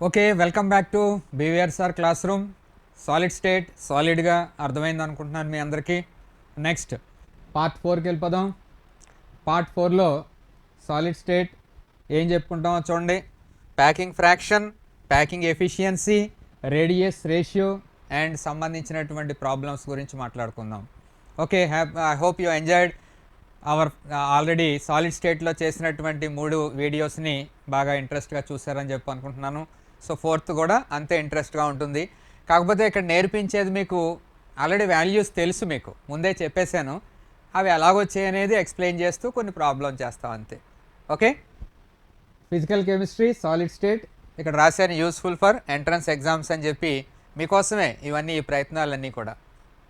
Okay, welcome back to BVRR classroom. Solid state సాలిడ్గా అర్థమైంది అనుకుంటున్నాను మీ అందరికీ. నెక్స్ట్ పార్ట్ 4కి వెళ్ళిపోదాం. పార్ట్ 4లో సాలిడ్ స్టేట్ ఏం చెప్పుకుంటామో చూడండి. Packing fraction, packing efficiency, radius ratio and సంబంధించినటువంటి ప్రాబ్లమ్స్ గురించి మాట్లాడుకుందాం. Okay, I hope you enjoyed hour already solid స్టేట్లో చేసినటువంటి 3 వీడియోస్ని బాగా ఇంట్రెస్ట్గా చూసారని చెప్పి అనుకుంటున్నాను. సో 4th కూడా అంతే ఇంట్రెస్ట్గా ఉంటుంది. కాకపోతే ఇక్కడ నేర్పించేది మీకు ఆల్రెడీ వాల్యూస్ తెలుసు, మీకు ముందే చెప్పేశాను. అవి ఎలాగొచ్చాయి అనేది ఎక్స్ప్లెయిన్ చేస్తూ కొన్ని ప్రాబ్లమ్ చేస్తాం అంతే. Okay, physical chemistry solid state ఇక్కడ రాశాను, యూస్ఫుల్ ఫర్ ఎంట్రన్స్ ఎగ్జామ్స్ అని చెప్పి మీకోసమే ఇవన్నీ, ఈ ప్రయత్నాలన్నీ కూడా.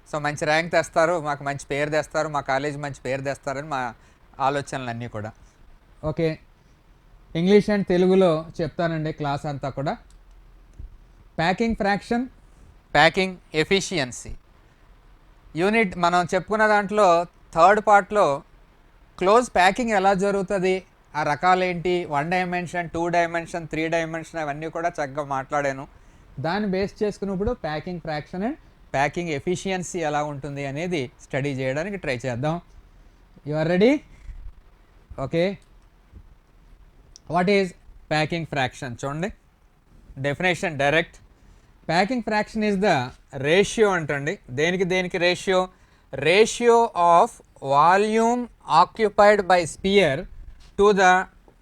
సో మంచి ర్యాంక్ తెస్తారు, మాకు మంచి పేరు తెస్తారు, మా కాలేజ్ మంచి పేరు తెస్తారని మా ఆలోచనలన్నీ కూడా. ఓకే, ఇంగ్లీష్ అండ్ తెలుగులో చెప్తానండి క్లాస్ అంతా కూడా. Packing fraction, packing efficiency unit మనం చెప్పుకున్న దాంట్లో 3rd పార్ట్లో క్లోజ్ ప్యాకింగ్ ఎలా జరుగుతుంది, ఆ రకాలేంటి, 1 డైమెన్షన్ 2 డైమెన్షన్ 3 డైమెన్షన్ అవన్నీ కూడా చక్కగా మాట్లాడాను. దాన్ని బేస్ చేసుకున్నప్పుడు packing fraction and packing efficiency ఎలా ఉంటుంది అనేది స్టడీ చేయడానికి ట్రై చేద్దాం. You are ready? Okay, what is packing fraction చూడండి. Definition direct. Packing fraction is the ratio అంటండి. దేనికి దేనికి ratio? Ratio of volume occupied by sphere to the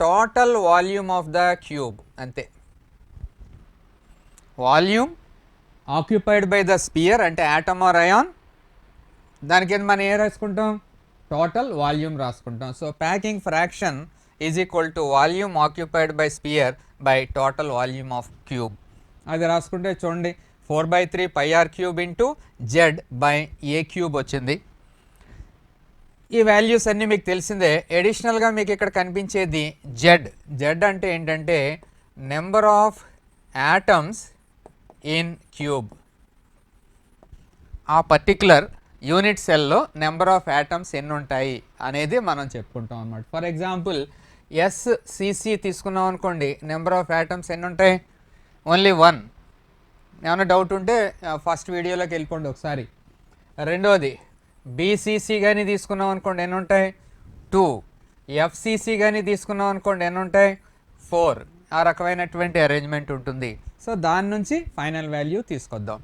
total volume of the cube. అంతే. Volume occupied by the sphere అంటే atom or ion, దానికి మనం ఏం రాసుకుంటాం? టోటల్ వాల్యూమ్ రాసుకుంటాం. So packing fraction is equal to volume occupied by sphere by total volume of cube. అది రాసుకుంటే చూడండి, 4/3 πr cube into Z by A cube వచ్చింది. ఈ వాల్యూస్ అన్నీ మీకు తెలిసిందే. ఎడిషనల్గా మీకు ఇక్కడ కనిపించేది జెడ్. జెడ్ అంటే ఏంటంటే number of atoms in cube. ఆ పర్టిక్యులర్ యూనిట్ సెల్లో నెంబర్ ఆఫ్ యాటమ్స్ ఎన్ని ఉంటాయి అనేది మనం చెప్పుకుంటాం అన్నమాట. ఫర్ ఎగ్జాంపుల్ SCC తీసుకున్నాం అనుకోండి, నెంబర్ ఆఫ్ యాటమ్స్ ఎన్ని ఉంటాయి? ఓన్లీ 1. ఏమైనా డౌట్ ఉంటే ఫస్ట్ వీడియోలోకి వెళ్ళిపోండి ఒకసారి. రెండోది BCC కానీ తీసుకున్నాం అనుకోండి, ఎన్ని ఉంటాయి? 2. FCC కానీ తీసుకున్నాం అనుకోండి, ఎన్ని ఉంటాయి? 4. ఆ రకమైనటువంటి అరేంజ్మెంట్ ఉంటుంది. సో దాని నుంచి ఫైనల్ వాల్యూ తీసుకొద్దాం,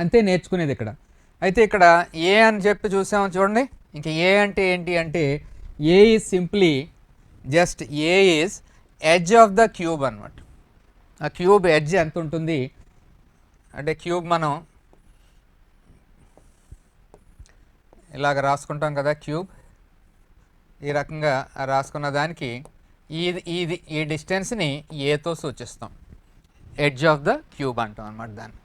అంతే నేర్చుకునేది ఇక్కడ. అయితే ఇక్కడ ఏ అని చెప్పి చూసాము చూడండి. ఇంక ఏ అంటే ఏంటి అంటే, a is simply just a is edge of the cube అనమాట. ఆ క్యూబ్ ఎడ్జ్ ఎంత ఉంటుంది అంటే, క్యూబ్ మనం ఇలాగ రాసుకుంటాం కదా, క్యూబ్ ఈ రకంగా రాసుకున్న దానికి ఈ డిస్టెన్స్ని ఏతో సూచిస్తాం. ఎడ్జ్ ఆఫ్ ద క్యూబ్ అంటాం అనమాట దాన్ని.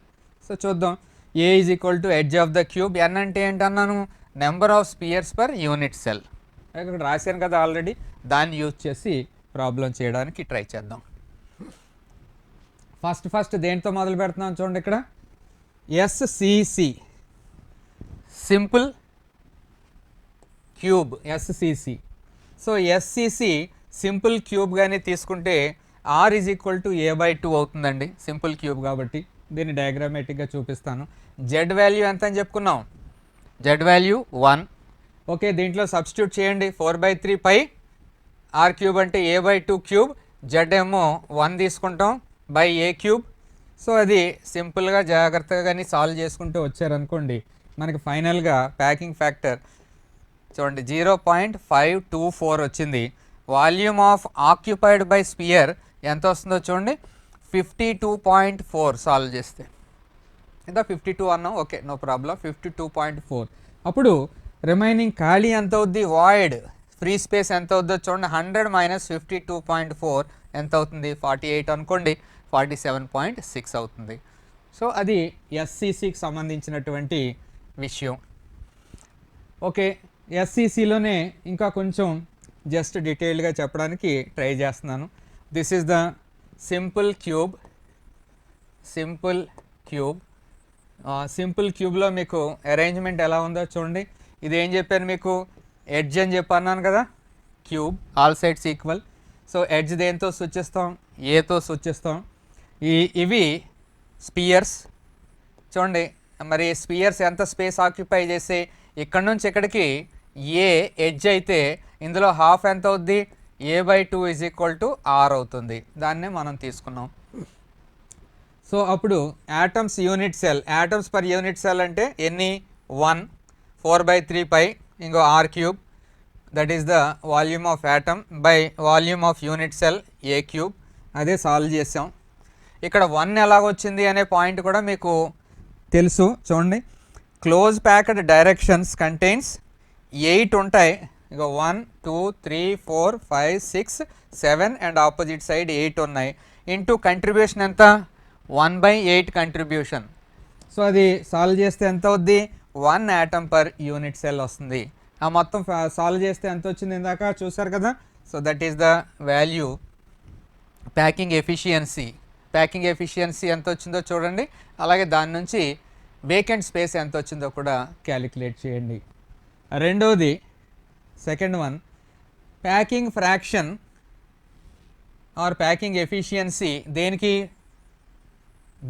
సో చూద్దాం. A is equal to edge of the cube. N అంటే ఏంటన్నాను? Number of spheres per unit cell. ఇక్కడ రాశాను కదా ఆల్రెడీ, దాన్ని యూజ్ చేసి ప్రాబ్లం చేయడానికి ట్రై చేద్దాం. ఫస్ట్ దేంతో మొదలు పెడుతున్నాం చూడండి. ఇక్కడ SCC simple cube SCC. So SCC simple cube కానీ తీసుకుంటే R is equal to A/2 అవుతుందండి, సింపుల్ క్యూబ్ కాబట్టి. దీన్ని డయాగ్రామేటిక్గా చూపిస్తాను. జెడ్ వాల్యూ ఎంత అని చెప్పుకున్నాం? Z value 1. ఓకే, దీంట్లో సబ్స్టిట్యూట్ చేయండి. 4/3 πr క్యూబ్ అంటే A/2 క్యూబ్, జెడ్ ఏమో 1 తీసుకుంటాం బై ఏ క్యూబ్. సో అది సింపుల్గా జాగ్రత్తగా కానీ సాల్వ్ చేసుకుంటూ వచ్చారనుకోండి, మనకి ఫైనల్గా ప్యాకింగ్ ఫ్యాక్టర్ చూడండి 0.524 వచ్చింది. Volume of occupied by sphere ఎంత వస్తుందో చూడండి, 52.4. సాల్వ్ చేస్తే ఇంకా 52 అన్నాం. Okay, no problem. 52.4. అప్పుడు రిమైనింగ్ ఖాళీ ఎంత అవుద్ది? వాయిడ్ ఫ్రీ స్పేస్ ఎంత అవుద్దో చూడండి. 100 - 52.4 ఎంత అవుతుంది? 48 అనుకోండి, 47.6 అవుతుంది. సో అది SCCకి సంబంధించినటువంటి విషయం. ఓకే, SCCలోనే ఇంకా కొంచెం జస్ట్ డీటెయిల్డ్గా చెప్పడానికి ట్రై చేస్తున్నాను. This is the simple cube. Simple క్యూబ్లో మీకు అరేంజ్మెంట్ ఎలా ఉందో చూడండి. ఇది ఏం చెప్పాను మీకు? ఎడ్జ్ అని చెప్పి అన్నాను కదా, cube all sides equal. So edge దేంతో సూచిస్తాం? ఏతో సూచిస్తాం. ఇవి స్పియర్స్. చూడండి మరి స్పియర్స్ ఎంత స్పేస్ ఆక్యుపై చేసి ఇక్కడ నుంచి ఇక్కడికి ఏ ఎడ్జ్ అయితే ఇందులో హాఫ్ ఎంత అవుద్ది, a/2 = r అవుతుంది. దాన్నే మనం తీసుకున్నాం. సో అప్పుడు atoms unit cell, atoms per unit cell అంటే ఎన్ని, 1 4/3 ఇంకో r³ that is the volume of atom by volume of unit cell a³. అదే సాల్వ్ చేసాం. ఇక్కడ 1 ఎలాగొచ్చింది అనే పాయింట్ కూడా మీకు తెలుసు. చూడండి క్లోజ్ ప్యాక్డ్ డైరెక్షన్స్ కంటైన్స్ 8 ఉంటాయి. ఇక 1 2 3 4 5 6 7 అండ్ ఆపోజిట్ సైడ్ 8 ఉన్నాయి. ఇంటూ కంట్రిబ్యూషన్ ఎంత, 1/8 కంట్రిబ్యూషన్. సో అది సాల్వ్ చేస్తే ఎంత అవుద్ది, 1 యాటమ్ పర్ యూనిట్ సెల్ వస్తుంది. ఆ మొత్తం సాల్వ్ చేస్తే ఎంత వచ్చింది ఇందాక చూసారు కదా. So that is the value packing efficiency. Packing efficiency ఎంత వచ్చిందో చూడండి. అలాగే దాని నుంచి వేకెంట్ స్పేస్ ఎంత వచ్చిందో కూడా క్యాలిక్యులేట్ చేయండి. రెండోది second one, packing fraction or packing efficiency దేనికి,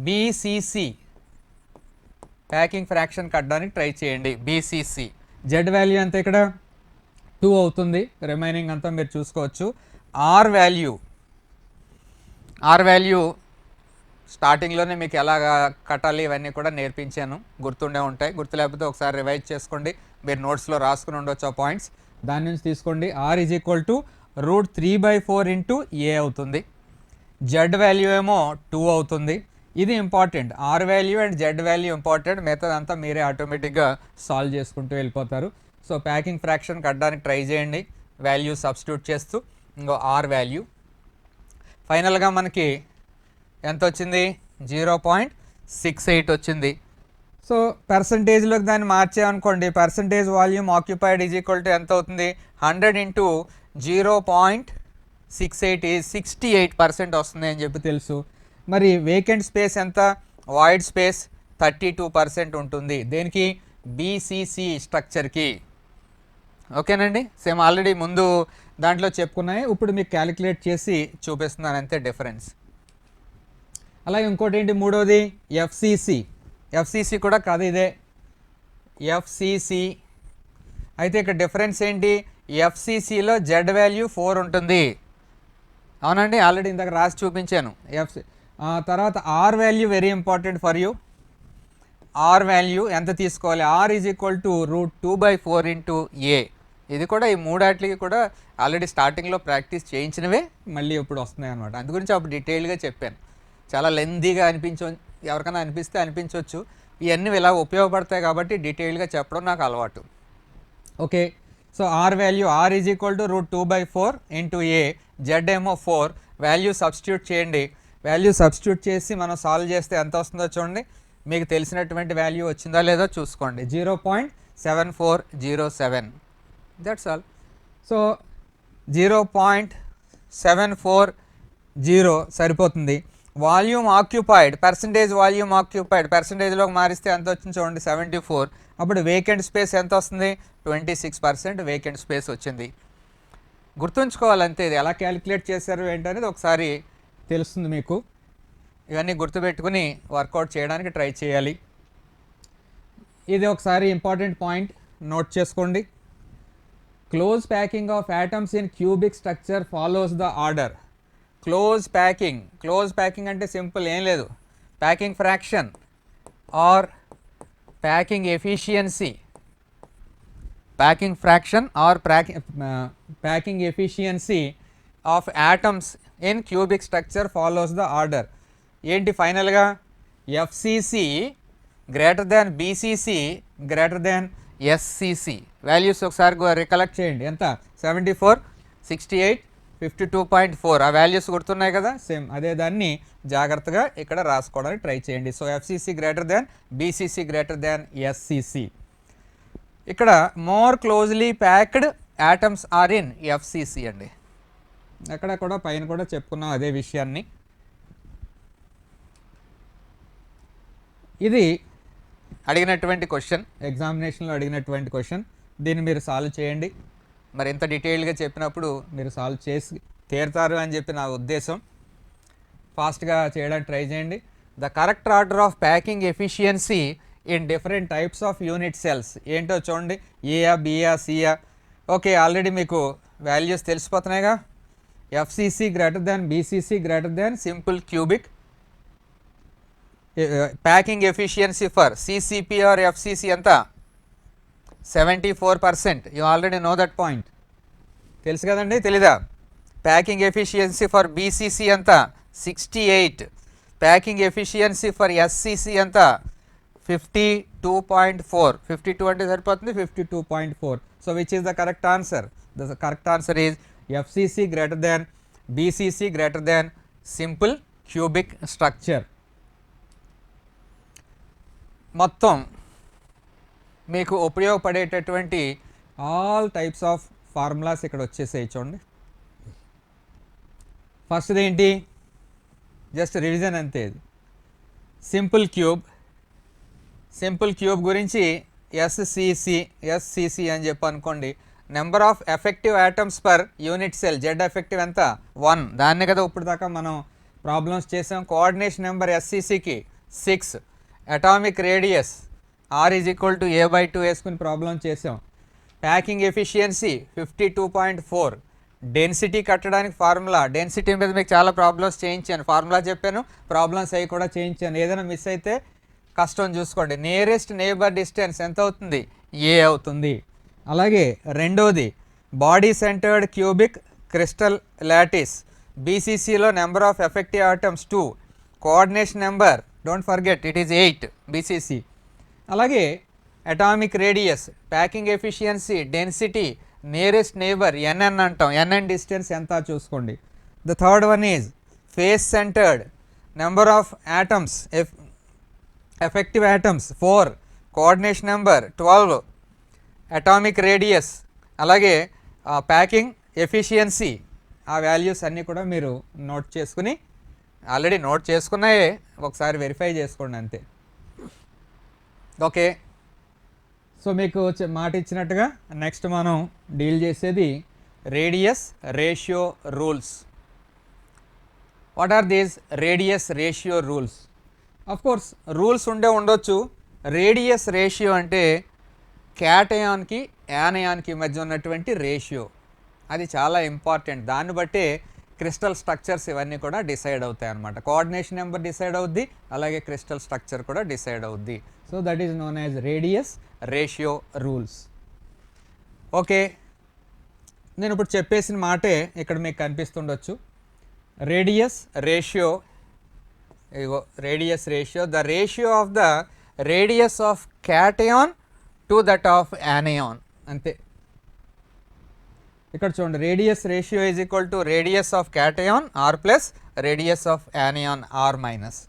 బీసీసీ. ప్యాకింగ్ ఫ్రాక్షన్ కట్టడానికి ట్రై చేయండి, బీసీసీ. జెడ్ వాల్యూ అంతా ఇక్కడ 2 అవుతుంది, రిమైనింగ్ అంతా మీరు చూసుకోవచ్చు. ఆర్ వాల్యూ స్టార్టింగ్లోనే మీకు ఎలాగా కట్టాలి ఇవన్నీ కూడా నేర్పించాను, గుర్తుండే ఉంటాయి. గుర్తు లేకపోతే ఒకసారి రివైజ్ చేసుకోండి, మీరు నోట్స్లో రాసుకుని ఉండొచ్చు ఆ పాయింట్స్. దాని నుంచి తీసుకోండి. ఆర్ = √3/4 ఇంటూ ఏ అవుతుంది. జెడ్ వాల్యూ ఏమో 2 అవుతుంది. ఇది important, R value and Z value important. మిగతాదంతా మీరే ఆటోమేటిక్గా సాల్వ్ చేసుకుంటూ వెళ్ళిపోతారు. సో ప్యాకింగ్ ఫ్రాక్షన్ కట్టడానికి ట్రై చేయండి, వాల్యూ సబ్స్టిట్యూట్ చేస్తూ. ఇంకో ఆర్ వాల్యూ ఫైనల్గా మనకి ఎంత వచ్చింది, 0.68 వచ్చింది. సో పర్సంటేజ్లోకి దాన్ని మార్చామనుకోండి, పర్సంటేజ్ వాల్యూమ్ ఆక్యుపైడ్ = ఎంత అవుతుంది, 100 ఇంటూ 0.68 ఈజ్ 68% వస్తుంది అని చెప్పి తెలుసు. మరి వేకెంట్ స్పేస్ ఎంత, వాయిడ్ స్పేస్ 32% ఉంటుంది. దేనికి, బీసీసీ స్ట్రక్చర్కి. ఓకేనండి, సేమ్ ఆల్రెడీ ముందు దాంట్లో చెప్పుకున్నాయి, ఇప్పుడు మీకు క్యాలిక్యులేట్ చేసి చూపిస్తున్నాను అంతే డిఫరెన్స్. అలాగే ఇంకోటి ఏంటి, మూడోది ఎఫ్సిసి కూడా కాదు, ఇదే ఎఫ్సిసి. అయితే ఇక్కడ డిఫరెన్స్ ఏంటి, ఎఫ్సిసిలో జెడ్ వాల్యూ 4 ఉంటుంది. అవునండి, ఆల్రెడీ ఇందాక రాసి చూపించాను. తర్వాత R value very important for you. R value ఎంత తీసుకోవాలి, ఆర్ = √2/4 ఇంటూ ఏ. ఇది కూడా ఈ మూడాట్లకి కూడా ఆల్రెడీ స్టార్టింగ్లో ప్రాక్టీస్ చేయించినవే మళ్ళీ ఇప్పుడు వస్తున్నాయి అనమాట. అందు గురించి అప్పుడు డీటెయిల్గా చెప్పాను. చాలా లెందీగా ఎవరికైనా అనిపిస్తే అనిపించవచ్చు. ఇవన్నీ ఇలా ఉపయోగపడతాయి కాబట్టి డీటెయిల్గా చెప్పడం నాకు అలవాటు. Okay, so R value, R = √2/4 into A, Z ఏమో 4. వాల్యూ సబ్స్టిట్యూట్ చేయండి. వాల్యూ సబ్స్టిట్యూట్ చేసి మనం సాల్వ్ చేస్తే ఎంత వస్తుందో చూడండి. మీకు తెలిసినటువంటి వాల్యూ వచ్చిందా లేదో చూసుకోండి, 0.7407. That's all. సో 0.740 సరిపోతుంది. వాల్యూమ్ ఆక్యుపైడ్, వాల్యూమ్ ఆక్యుపైడ్ పర్సంటేజ్లోకి మారిస్తే ఎంత వచ్చింది చూడండి, 74. అప్పుడు వేకెంట్ స్పేస్ ఎంత వస్తుంది, 26% వేకెంట్ స్పేస్ వచ్చింది. గుర్తుంచుకోవాలంతే, ఇది ఎలా క్యాలిక్యులేట్ చేశారు ఏంటనేది ఒకసారి తెలుస్తుంది మీకు. ఇవన్నీ గుర్తుపెట్టుకుని వర్కౌట్ చేయడానికి ట్రై చేయాలి. ఇది ఒకసారి ఇంపార్టెంట్ పాయింట్ నోట్ చేసుకోండి. Close packing of atoms in cubic structure follows the order. Close packing అంటే సింపుల్ ఏం లేదు, packing fraction or packing efficiency. Packing efficiency of atoms in cubic structure follows the order. ఏంటి ఫైనల్గా, FCC > BCC > SCC. Values ఒకసారి recollect చేయండి. ఎంత, 74, 68, 52.4. ఆ values గుర్తున్నాయి కదా, సేమ్ అదే దాన్ని జాగ్రత్తగా ఇక్కడ రాసుకోవడానికి ట్రై చేయండి. So FCC > BCC > SCC. ఇక్కడ more closely packed atoms are in FCC అండి. అక్కడ కూడా పైన కూడా చెప్పుకున్నాం అదే విషయాన్ని. ఇది అడిగినటువంటి క్వశ్చన్, ఎగ్జామినేషన్లో అడిగినటువంటి క్వశ్చన్. దీన్ని మీరు సాల్వ్ చేయండి. మరి ఎంత డీటెయిల్గా చెప్పినప్పుడు మీరు సాల్వ్ చేసి తీరుతారు అని చెప్పి నా ఉద్దేశం. ఫాస్ట్గా చేయడానికి ట్రై చేయండి. The correct order of packing efficiency in different types of unit cells ఏంటో చూడండి. ఏయా, బియా, సియా. ఓకే, ఆల్రెడీ మీకు వాల్యూస్ తెలిసిపోతున్నాయిగా. FCC greater than BCC greater than simple cubic. Packing efficiency for CCP or FCC ఎంత? 74%. You already know that point. తెలుసు కదండి, తెలీదా? ప్యాకింగ్ ఎఫిషియన్సీ ఫర్ బీసీసీ ఎంత? 68. ప్యాకింగ్ ఎఫిషియన్సీ ఫర్ ఎస్సిసి ఎంత? 52.4. 52 అంటే సరిపోతుంది, 52.4. So which is the correct answer? The correct answer is FCC greater than BCC greater than simple cubic structure. మొత్తం మీకు ఉపయోగపడేటటువంటి ఆల్ టైప్స్ ఆఫ్ ఫార్ములాస్ ఇక్కడ వచ్చేసాయి చూడండి. ఫస్ట్ది ఏంటి? జస్ట్ రివిజన్ అంతే. ఇది సింపుల్ క్యూబ్. సింపుల్ క్యూబ్ గురించి ఎస్సిసి అని చెప్పి అనుకోండి. Number of effective atoms per unit cell, Z effective ఎంత? 1. దాన్నే కదా ఇప్పుడు దాకా మనం ప్రాబ్లమ్స్ చేసాం. కోఆర్డినేషన్ నెంబర్ ఎస్సిసికి 6. Atomic radius R is equal to A/2 వేసుకుని ప్రాబ్లం చేసాం. Packing efficiency 52.4. డెన్సిటీ కట్టడానికి ఫార్ములా, డెన్సిటీ మీద మీకు చాలా ప్రాబ్లమ్స్ చేయించాను, ఫార్ములా చెప్పాను, ప్రాబ్లమ్స్ అవి కూడా చేయించాను. ఏదైనా మిస్ అయితే కష్టం చూసుకోండి. నియరెస్ట్ నేబర్ డిస్టెన్స్ ఎంత అవుతుంది? A అవుతుంది. అలాగే రెండోది body centred cubic crystal lattice. బీసీసీలో number of effective atoms 2. Coordination number don't forget it is 8 BCC. అలాగే atomic radius, packing efficiency, density, nearest neighbour NN అంటాం, ఎన్ఎన్ డిస్టెన్స్ ఎంత చూసుకోండి. The third one is face centred, number of atoms, effective atoms 4. Coordination number 12. Atomic radius, అలాగే packing efficiency. ఆ values అన్నీ కూడా మీరు note చేసుకుని, ఆల్రెడీ నోట్ చేసుకున్నాయే, ఒకసారి వెరిఫై చేసుకోండి అంతే. ఓకే, సో మీకు మాట ఇచ్చినట్టుగా నెక్స్ట్ మనం డీల్ చేసేది radius ratio rules. What are these radius ratio rules? Of course rules ఉండొచ్చు. రేడియస్ రేషియో అంటే క్యాటయాన్కి యానయాన్కి మధ్య ఉన్నటువంటి రేషియో. అది చాలా ఇంపార్టెంట్. దాన్ని బట్టే క్రిస్టల్ స్ట్రక్చర్స్ ఇవన్నీ కూడా డిసైడ్ అవుతాయి అన్నమాట. కోఆర్డినేషన్ నెంబర్ డిసైడ్ అవుద్ది, అలాగే క్రిస్టల్ స్ట్రక్చర్ కూడా డిసైడ్ అవుద్ది. So that is known as radius ratio rules. Okay, నేను ఇప్పుడు చెప్పేసిన మాటే ఇక్కడ మీకు కనిపిస్తుండొచ్చు. రేడియస్ రేషియో, ఇగో radius ratio, the ratio of the radius of cation to that of anion, అంతే. ఇక్కడ చూడండి, radius ratio is equal to radius of cation R plus radius of anion R minus.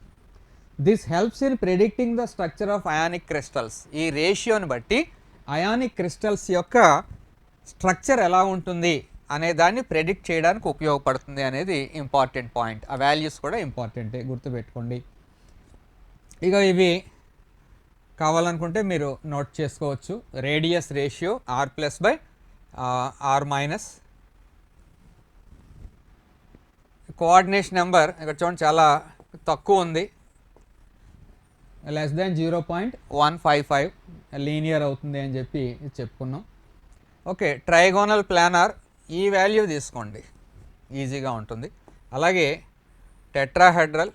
This helps in predicting the structure of ionic crystals. ఈ రేషియోని బట్టి ionic crystals యొక్క structure ఎలా ఉంటుంది అనే దాన్ని ప్రెడిక్ట్ చేయడానికి ఉపయోగపడుతుంది అనేది ఇంపార్టెంట్ పాయింట్. ఆ వాల్యూస్ కూడా ఇంపార్టెంటే, గుర్తుపెట్టుకోండి. ఇక ఇవి కావాలనుకుంటే మీరు నోట్ చేసుకోవచ్చు. Radius ratio R plus by R minus. Coordination number ఇక్కడ చూడండి చాలా తక్కువ ఉంది, లెస్ దాన్ 0.155 లీనియర్ అవుతుంది అని చెప్పి చెప్పుకున్నాం. ఓకే, ట్రైగోనల్ ప్లానార్ ఈ వాల్యూ తీసుకోండి, ఈజీగా ఉంటుంది. అలాగే టెట్రాహెడ్రల్,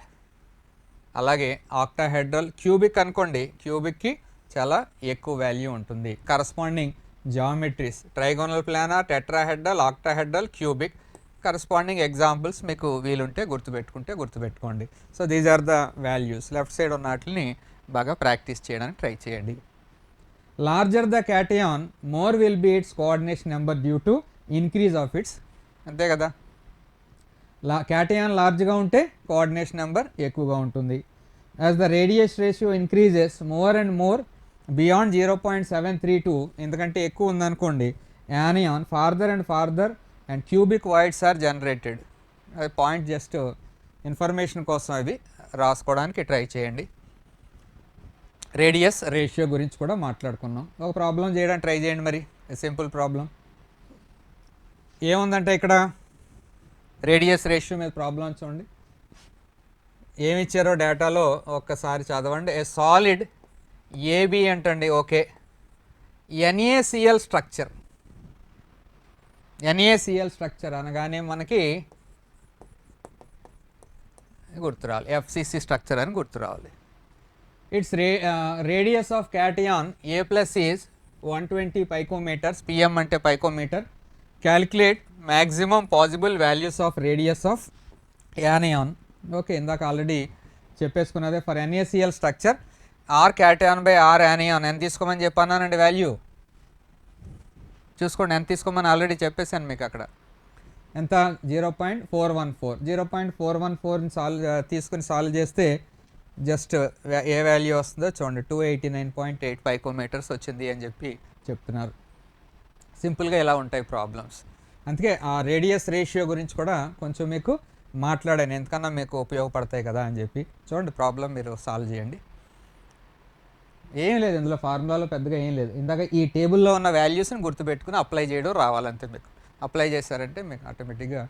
అలాగే ఆక్టాహెడ్రల్. క్యూబిక్ అనుకోండి, క్యూబిక్కి చాలా ఎక్కువ వాల్యూ ఉంటుంది. Corresponding geometries trigonal planar, tetrahedral, octahedral, cubic. Corresponding examples మీకు వీలుంటే గుర్తుపెట్టుకోండి. So these are the values. Left side ఉన్న వాటిని బాగా ప్రాక్టీస్ చేయడానికి ట్రై చేయండి. Larger the cation more will be its coordination number due to increase of its, అంతే కదా. క్యాటయాన్ లార్జ్గా ఉంటే కోఆర్డినేషన్ నెంబర్ ఎక్కువగా ఉంటుంది. As the radius ratio increases more and more beyond 0.732, ఎందుకంటే ఎక్కువ ఉందనుకోండి, anion farther and farther and cubic voids are generated. అది పాయింట్ జస్ట్ ఇన్ఫర్మేషన్ కోసం అవి రాసుకోవడానికి ట్రై చేయండి. రేడియస్ రేషియో గురించి కూడా మాట్లాడుకున్నాం. ఒక ప్రాబ్లం చేయడానికి ట్రై చేయండి మరి, సింపుల్ ప్రాబ్లం. ఏముందంటే ఇక్కడ రేడియస్ రేషియో మీద ప్రాబ్లం చూడండి. ఏమి ఇచ్చారో డేటాలో ఒక్కసారి చదవండి. ఏ సాలిడ్ ఏబి అంటండి. Okay, NaCl structure. NaCl structure అనగానే మనకి గుర్తు రావాలి, ఎఫ్సిసి స్ట్రక్చర్ అని గుర్తు రావాలి. Its radius of cation A plus is 120 picometers. PM అంటే picometer. Calculate maximum possible values of radius of anion. Okay, ఇందాక ఆల్రెడీ చెప్పేసుకున్నదే. For NaCl structure r cation by r anion ఎంత తీసుకోమని చెప్పానండి వాల్యూ చూసుకోండి. ఎంత తీసుకోమని ఆల్రెడీ చెప్పేశాను మీకు అక్కడ. ఎంత? 0.414. 0.414 తీసుకుని సాల్వ్ చేస్తే జస్ట్ ఏ వాల్యూ వస్తుందో చూడండి, 289.8 పైకోమీటర్స్ వచ్చింది అని చెప్పి చెప్తున్నారు. సింపుల్గా ఇలా ఉంటాయి ప్రాబ్లమ్స్. అందుకే ఆ రేడియస్ రేషియో గురించి కూడా కొంచెం మీకు మాట్లాడాను, ఎందుకన్నా మీకు ఉపయోగపడతాయి కదా అని చెప్పి. చూడండి ప్రాబ్లం మీరు సాల్వ్ చేయండి. ఏం లేదు ఇందులో, ఫార్ములాలో పెద్దగా ఏం లేదు. ఇందాక ఈ టేబుల్లో ఉన్న వాల్యూస్ని గుర్తుపెట్టుకుని అప్లై చేయడం రావాలంతే. మీకు అప్లై చేశారంటే మీకు ఆటోమేటిక్గా